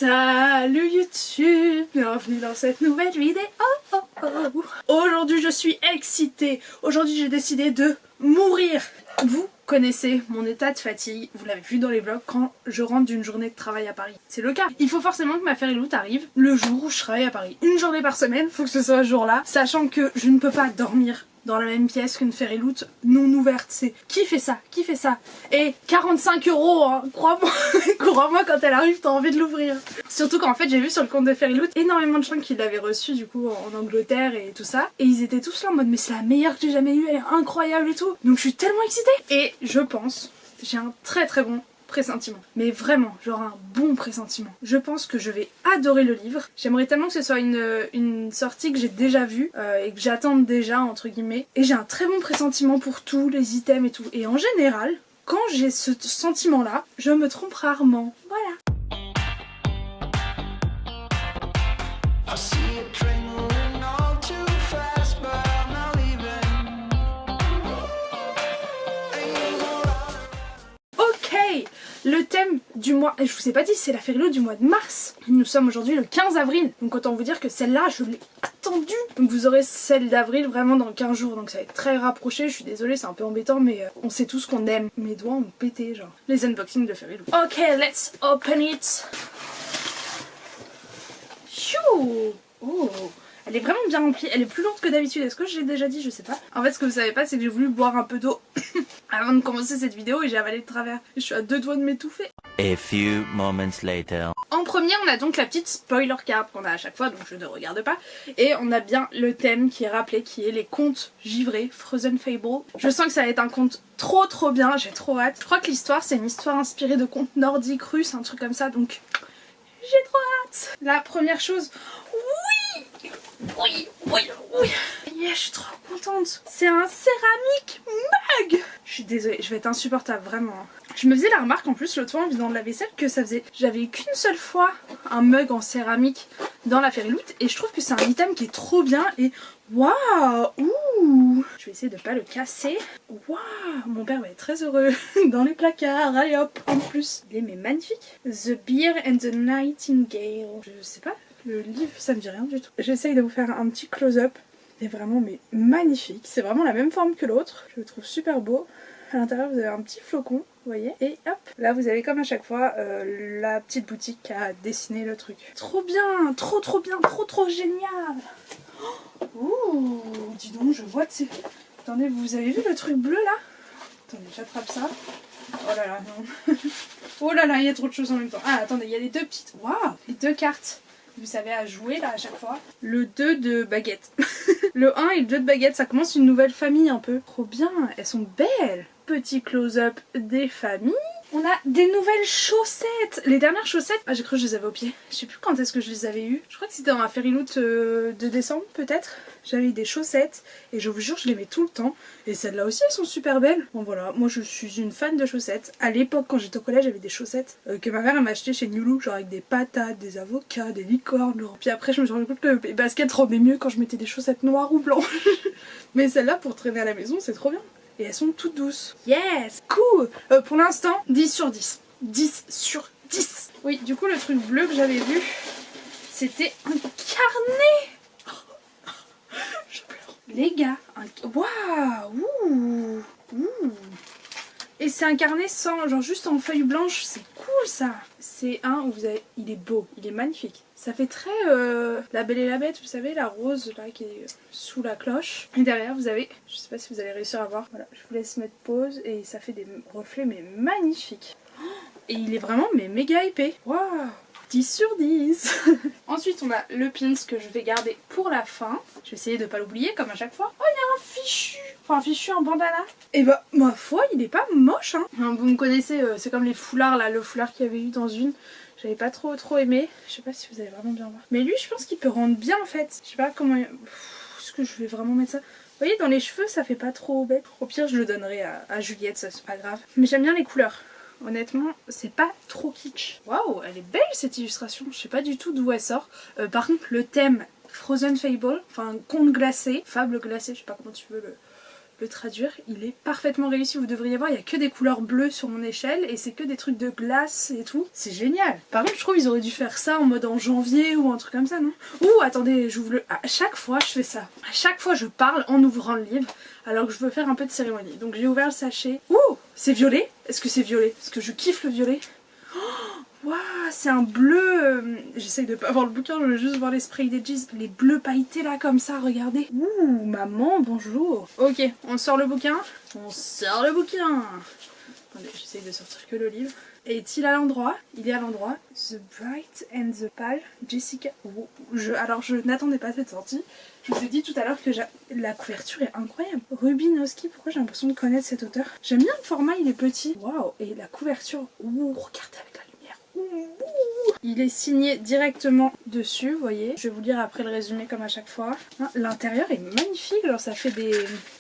Salut YouTube, bienvenue dans cette nouvelle vidéo. Aujourd'hui je suis excitée, aujourd'hui j'ai décidé de mourir. Vous connaissez mon état de fatigue, vous l'avez vu dans les vlogs quand je rentre d'une journée de travail à Paris. C'est le cas. Il faut forcément que ma Feriloot arrive le jour où je travaille à Paris. Une journée par semaine, faut que ce soit ce jour-là, sachant que je ne peux pas dormir dans la même pièce qu'une Feriloot non ouverte. C'est qui fait ça? Qui fait ça? Et 45 €, hein, crois-moi, crois-moi, quand elle arrive t'as envie de l'ouvrir. Surtout qu'en fait j'ai vu sur le compte de Feriloot énormément de gens qui l'avaient reçu du coup en Angleterre et tout ça, et ils étaient tous là en mode mais c'est la meilleure que j'ai jamais eue, elle est incroyable et tout. Donc je suis tellement excitée. Et je pense, j'ai un très bon pressentiment, mais vraiment genre un bon pressentiment. Je pense que je vais adorer le livre. J'aimerais tellement que ce soit une sortie que j'ai déjà vue et que j'attends déjà entre guillemets, et j'ai un très bon pressentiment pour tous les items et tout. Et en général quand j'ai ce sentiment là je me trompe rarement, voilà. Le thème du mois, je vous ai pas dit, c'est la Feriloot du mois de mars. Nous sommes aujourd'hui le 15 avril, donc autant vous dire que celle-là, je l'ai attendue. Donc vous aurez celle d'avril vraiment dans 15 jours, donc ça va être très rapproché. Je suis désolée, c'est un peu embêtant, mais on sait tous qu'on aime. Mes doigts ont pété, genre. Les unboxings de Feriloot. Ok, let's open it. Chou. Oh. Elle est vraiment bien remplie, elle est plus lourde que d'habitude, est-ce que je l'ai déjà dit? Je sais pas. En fait ce que vous savez pas c'est que j'ai voulu boire un peu d'eau avant de commencer cette vidéo et j'ai avalé de travers. Je suis à deux doigts de m'étouffer. A few moments later. En premier on a donc la petite spoiler card qu'on a à chaque fois, donc je ne regarde pas. Et on a bien le thème qui est rappelé, qui est les contes givrés, Frozen Fable. Je sens que ça va être un conte trop bien, j'ai trop hâte. Je crois que l'histoire c'est une histoire inspirée de contes nordiques, russes, un truc comme ça, donc j'ai trop hâte. La première chose, oui, yeah, je suis trop contente. C'est un céramique mug. Je suis désolée, je vais être insupportable, vraiment. Je me faisais la remarque en plus l'autre fois en vidant de la vaisselle que ça faisait... J'avais eu qu'une seule fois un mug en céramique dans la Feriloot et je trouve que c'est un item qui est trop bien et... Waouh, ouh. Je vais essayer de pas le casser. Waouh, mon père va être très heureux dans les placards. Allez hop, en plus. Il est mais magnifique. The Bear and the Nightingale. Je sais pas. Le livre, ça me dit rien du tout. J'essaye de vous faire un petit close-up. Il est vraiment mais magnifique. C'est vraiment la même forme que l'autre. Je le trouve super beau. À l'intérieur, vous avez un petit flocon, vous voyez. Et hop, là vous avez comme à chaque fois la petite boutique qui a dessiné le truc. Trop bien, trop bien, trop génial. Ouh, dis donc, je vois de ces... Attendez, vous avez vu le truc bleu là? Attendez, j'attrape ça. Oh là là, non. Oh là là, il y a trop de choses en même temps. Ah, attendez, il y a les deux petites... Waouh, les deux cartes. Vous savez à jouer là à chaque fois. Le 2 de baguette. Le 1 et le 2 de baguette, ça commence une nouvelle famille un peu. Trop bien, elles sont belles. Petit close-up des familles. On a des nouvelles chaussettes. Les dernières chaussettes, ah j'ai cru que je les avais au pied. Je sais plus quand est-ce que je les avais eues. Je crois que c'était dans la Feriloot de décembre peut-être. J'avais eu des chaussettes et je vous jure je les mets tout le temps. Et celles-là aussi elles sont super belles. Bon voilà, moi je suis une fan de chaussettes. À l'époque quand j'étais au collège j'avais des chaussettes que ma mère m'a acheté chez New Look, genre avec des patates, des avocats, des licornes. Genre. Puis après je me suis rendu compte que les baskets rendaient mieux quand je mettais des chaussettes noires ou blanches. Mais celles-là pour traîner à la maison c'est trop bien. Et elles sont toutes douces. Yes, cool. Pour l'instant 10 sur 10. 10 sur 10. Oui, du coup le truc bleu que j'avais vu c'était un carnet. Je pleure. Les gars, waouh, et c'est un carnet sans, genre juste en feuille blanche, c'est cool ça. C'est un où vous avez, il est beau, il est magnifique. Ça fait très La Belle et la Bête, vous savez, la rose là qui est sous la cloche. Et derrière vous avez, je sais pas si vous allez réussir à voir, voilà, je vous laisse mettre pause et ça fait des reflets mais magnifiques. Et il est vraiment mais méga épais. Waouh, 10 sur 10. Ensuite on a le pins que je vais garder pour la fin. Je vais essayer de pas l'oublier comme à chaque fois. Oh il y a un fichu. Enfin un fichu en bandana. Et bah ma foi il est pas moche hein. Vous me connaissez, c'est comme les foulards là. Le foulard qu'il y avait eu dans une. J'avais pas trop aimé. Je sais pas si vous allez vraiment bien voir. Mais lui je pense qu'il peut rendre bien en fait. Je sais pas comment... Est-ce que je vais vraiment mettre ça? Vous voyez dans les cheveux ça fait pas trop bête. Au pire je le donnerai à Juliette, ça c'est pas grave. Mais j'aime bien les couleurs. Honnêtement, c'est pas trop kitsch. Waouh, elle est belle cette illustration. Je sais pas du tout d'où elle sort. Par contre, le thème Frozen Fable, enfin conte glacé, fable glacée, je sais pas comment tu veux le le traduire, il est parfaitement réussi. Vous devriez voir, il y a que des couleurs bleues sur mon échelle et c'est que des trucs de glace et tout. C'est génial. Par contre, je trouve qu'ils auraient dû faire ça en mode en janvier ou un truc comme ça, non? Ouh, attendez, j'ouvre le... À chaque fois, je fais ça. À chaque fois, je parle en ouvrant le livre alors que je veux faire un peu de cérémonie. Donc j'ai ouvert le sachet. Ouh, c'est violet? Est-ce que c'est violet? Parce que je kiffe le violet. Waouh, c'est un bleu. J'essaye de pas voir le bouquin, je veux juste voir les spray edges, les bleus pailletés là comme ça, regardez. Ouh, maman, bonjour. Ok, on sort le bouquin. On sort le bouquin. Attendez, j'essaye de sortir que le livre. Est-il à l'endroit? Il est à l'endroit. The Bright and the Pale, Jessica. Oh, alors je n'attendais pas cette sortie. Je vous ai dit tout à l'heure que la couverture est incroyable. Rubinowski, pourquoi j'ai l'impression de connaître cet auteur? J'aime bien le format, il est petit. Waouh, et la couverture. Ouh, regardez avec la lumière. Ouh. Il est signé directement dessus, vous voyez. Je vais vous lire après le résumé comme à chaque fois. L'intérieur est magnifique, alors ça fait des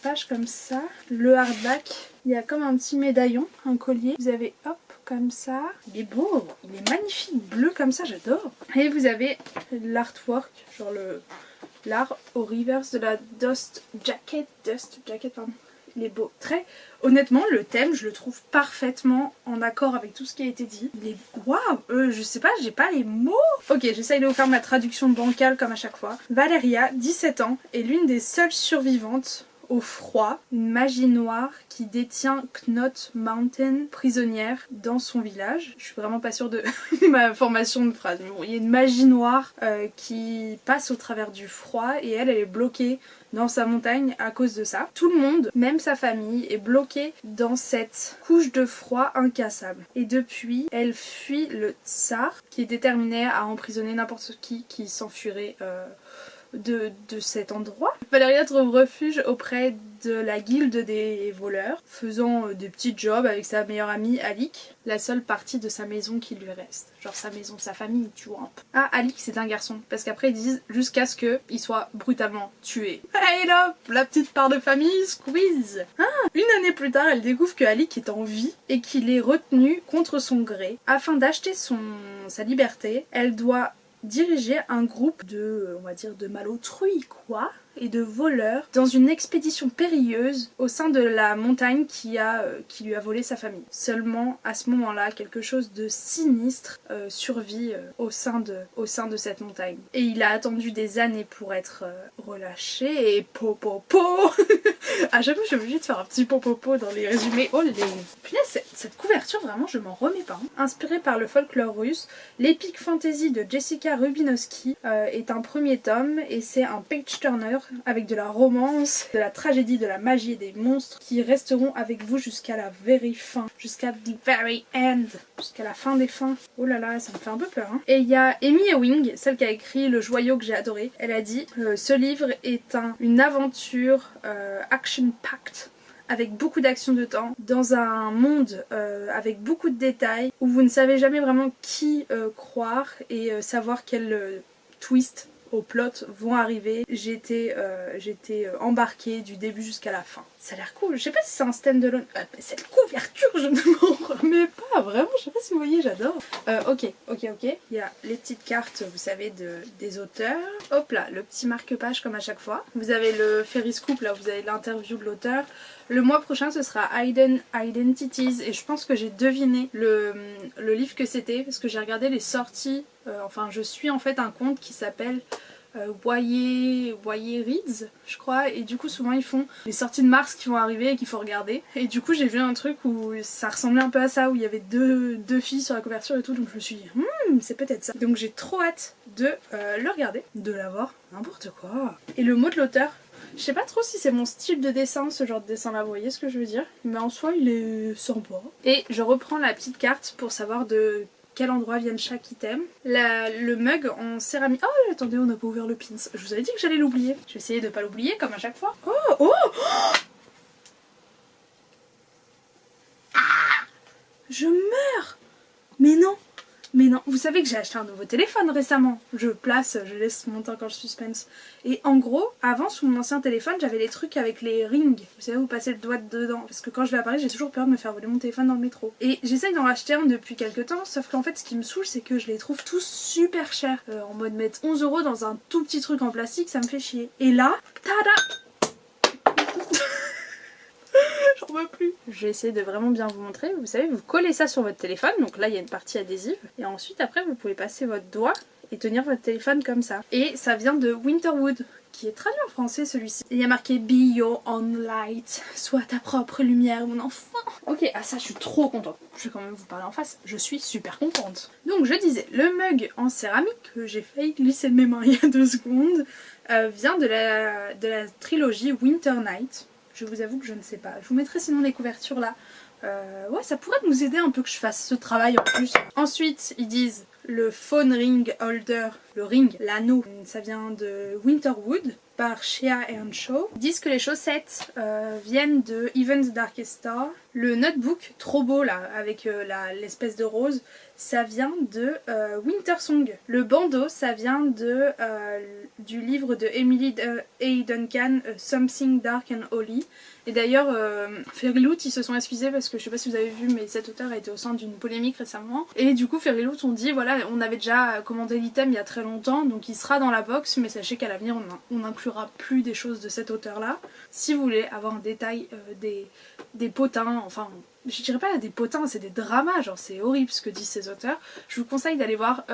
pages comme ça. Le hardback, il y a comme un petit médaillon, un collier. Vous avez hop, comme ça. Il est beau, il est magnifique, bleu comme ça, j'adore. Et vous avez l'artwork, genre l'art au reverse de la Dust Jacket, pardon. Il est beau. Très honnêtement, le thème, je le trouve parfaitement en accord avec tout ce qui a été dit. Il est... Waouh, je sais pas, j'ai pas les mots. Ok, j'essaye de vous faire ma traduction bancale comme à chaque fois. Valeria, 17 ans, est l'une des seules survivantes au froid, une magie noire qui détient Knot Mountain prisonnière dans son village. Je suis vraiment pas sûre de ma formation de phrase. Mais bon, il y a une magie noire qui passe au travers du froid et elle est bloquée dans sa montagne à cause de ça. Tout le monde, même sa famille, est bloqué dans cette couche de froid incassable. Et depuis, elle fuit le tsar qui est déterminé à emprisonner n'importe qui s'enfuirait de cet endroit. Valeria trouve refuge auprès de la guilde des voleurs, faisant des petits jobs avec sa meilleure amie Alik, la seule partie de sa maison qui lui reste. Genre sa maison, sa famille, tu vois. Ah, Alik c'est un garçon, parce qu'après ils disent jusqu'à ce qu'il soit brutalement tué. Et là, la petite part de famille, squeeze. Une année plus tard, elle découvre que Alik est en vie et qu'il est retenu contre son gré. Afin d'acheter sa liberté, elle doit diriger un groupe de, on va dire, de malotrues, quoi, et de voleurs dans une expédition périlleuse au sein de la montagne qui lui a volé sa famille. Seulement, à ce moment-là, quelque chose de sinistre survit au sein de cette montagne. Et il a attendu des années pour être relâché et à chaque fois, je suis obligée de faire un petit popopo dans les résumés. Oh les... Punaise, cette couverture, vraiment, je m'en remets pas. Inspirée par le folklore russe, l'épique fantasy de Jessica Rubinowski est un premier tome et c'est un page-turner avec de la romance, de la tragédie, de la magie et des monstres qui resteront avec vous jusqu'à la very fin, jusqu'à the very end, jusqu'à la fin des fins. Oh là là, ça me fait un peu peur. Hein. Et il y a Amy Ewing, celle qui a écrit Le Joyau que j'ai adoré. Elle a dit ce livre est une aventure action-packed avec beaucoup d'action de temps, dans un monde avec beaucoup de détails, où vous ne savez jamais vraiment qui croire et savoir quel twist au plot vont arriver. J'étais embarquée du début jusqu'à la fin. Ça a l'air cool. Je sais pas si c'est un stand-alone. Cette couverture, je ne m'en remets pas. Vraiment, je sais pas si vous voyez, j'adore. Ok. Il y a les petites cartes, vous savez, des auteurs. Hop là, le petit marque-page comme à chaque fois. Vous avez le Ferris Scoop, là, vous avez l'interview de l'auteur. Le mois prochain, ce sera Hidden Identities. Et je pense que j'ai deviné le livre que c'était, parce que j'ai regardé les sorties. Enfin, je suis en fait un compte qui s'appelle Boyer Reads, je crois, et du coup souvent ils font les sorties de mars qui vont arriver et qu'il faut regarder, et du coup j'ai vu un truc où ça ressemblait un peu à ça, où il y avait deux filles sur la couverture et tout, donc je me suis dit c'est peut-être ça, donc j'ai trop hâte de le regarder, de l'avoir, n'importe quoi. Et le mot de l'auteur, je sais pas trop si c'est mon style de dessin, ce genre de dessin là, vous voyez ce que je veux dire, mais en soi il est sympa. Et je reprends la petite carte pour savoir de quel endroit viennent chaque item. Le mug en céramique. Oh, attendez, on n'a pas ouvert le pins. Je vous avais dit que j'allais l'oublier. Je vais essayer de pas l'oublier comme à chaque fois. Oh je meurs. Mais non. Vous savez que j'ai acheté un nouveau téléphone récemment. Je laisse mon temps quand je suspense. Et en gros, avant, sur mon ancien téléphone, j'avais les trucs avec les rings. Vous savez, vous passez le doigt dedans. Parce que quand je vais à Paris, j'ai toujours peur de me faire voler mon téléphone dans le métro. Et j'essaye d'en racheter un depuis quelques temps. Sauf qu'en fait, ce qui me saoule, c'est que je les trouve tous super chers. En mode mettre 11 € dans un tout petit truc en plastique, ça me fait chier. Et là, tada. peux plus. Je vais essayer de vraiment bien vous montrer. Vous savez, vous collez ça sur votre téléphone, donc là il y a une partie adhésive, et ensuite après vous pouvez passer votre doigt et tenir votre téléphone comme ça. Et ça vient de Winterwood, qui est traduit en français celui-ci. Il y a marqué Be your own light, sois ta propre lumière mon enfant. Ok, ah ça je suis trop contente. Je vais quand même vous parler en face, je suis super contente. Donc je disais, le mug en céramique, que j'ai failli glisser de mes mains il y a 2 secondes, vient de la trilogie Winter Night. Je vous avoue que je ne sais pas. Je vous mettrai sinon les couvertures là. Ouais, ça pourrait nous aider un peu que je fasse ce travail en plus. Ensuite, ils disent le phone ring holder, le ring, l'anneau, ça vient de Winterwood par Shea & Shaw. Ils disent que les chaussettes viennent de Even the Darkest Star. Le notebook, trop beau là, avec l'espèce de rose, ça vient de Winter Song. Le bandeau, ça vient du livre de Emily A. Duncan, Something Dark and Holy. Et d'ailleurs, Fairyloot, ils se sont excusés parce que je sais pas si vous avez vu, mais cet auteur a été au centre d'une polémique récemment. Et du coup, Fairyloot ont dit, voilà, on avait déjà commandé l'item il y a très longtemps, donc il sera dans la box, mais sachez qu'à l'avenir, on n'inclura plus des choses de cet auteur-là. Si vous voulez avoir un détail des potins, enfin, je dirais pas des potins, c'est des dramas, genre c'est horrible ce que disent ces auteurs. Je vous conseille d'aller voir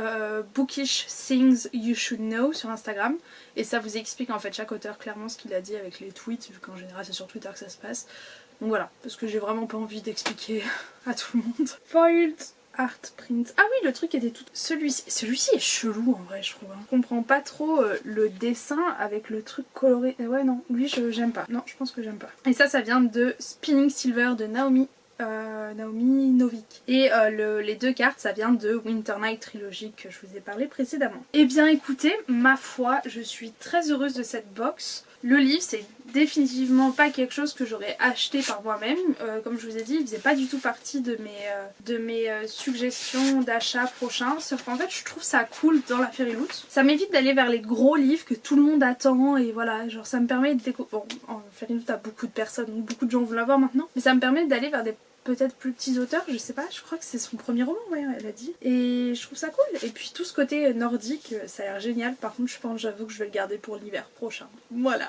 Bookish Things You Should Know sur Instagram, et ça vous explique en fait chaque auteur clairement ce qu'il a dit avec les tweets, vu qu'en général c'est sur Twitter que ça se passe. Donc voilà, parce que j'ai vraiment pas envie d'expliquer à tout le monde. Foiled Art Print. Ah oui, le truc était tout... Celui-ci est chelou en vrai, je trouve. Je comprends pas trop le dessin avec le truc coloré. Ouais non, lui j'aime pas. Non, je pense que j'aime pas. Et ça vient de Spinning Silver de Naomi Novik. Et les 2 cartes, ça vient de Winter Night Trilogy que je vous ai parlé précédemment. Et bien écoutez, ma foi, je suis très heureuse de cette box. Le livre, c'est définitivement pas quelque chose que j'aurais acheté par moi-même. Comme je vous ai dit, il faisait pas du tout partie de mes suggestions d'achat prochains. Sauf qu'en fait, je trouve ça cool dans la Fairyloot. Ça m'évite d'aller vers les gros livres que tout le monde attend. Et voilà, genre ça me permet de découvrir... Bon, en Fairyloot, t'as beaucoup de personnes, donc beaucoup de gens vont l'avoir maintenant. Mais ça me permet d'aller vers des peut-être plus petits auteurs, je sais pas, je crois que c'est son premier roman, ouais, elle a dit. Et je trouve ça cool. Et puis tout ce côté nordique, ça a l'air génial. Par contre, j'avoue que je vais le garder pour l'hiver prochain. Voilà.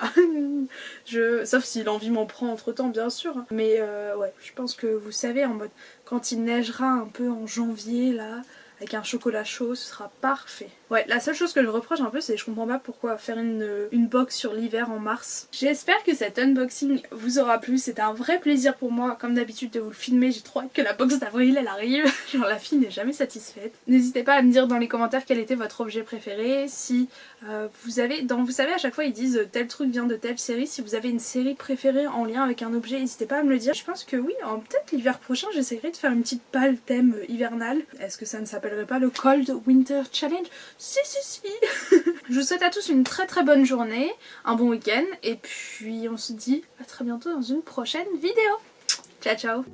Sauf si l'envie m'en prend entre temps, bien sûr. Mais ouais, je pense que vous savez, en mode, quand il neigera un peu en janvier, là, avec un chocolat chaud, ce sera parfait. Ouais, la seule chose que je reproche un peu, c'est que je comprends pas pourquoi faire une box sur l'hiver en mars. J'espère que cet unboxing vous aura plu. C'était un vrai plaisir pour moi, comme d'habitude, de vous le filmer. J'ai trop hâte que la box d'avril, elle arrive. Genre, la fille n'est jamais satisfaite. N'hésitez pas à me dire dans les commentaires quel était votre objet préféré. Si vous savez, à chaque fois, ils disent tel truc vient de telle série. Si vous avez une série préférée en lien avec un objet, n'hésitez pas à me le dire. Je pense que oui, peut-être l'hiver prochain, j'essaierai de faire une petite palle thème hivernal. Est-ce que ça ne s'appellerait pas le Cold Winter Challenge? Si. Je vous souhaite à tous une très très bonne journée, un bon week-end, et puis on se dit à très bientôt dans une prochaine vidéo. Ciao ciao.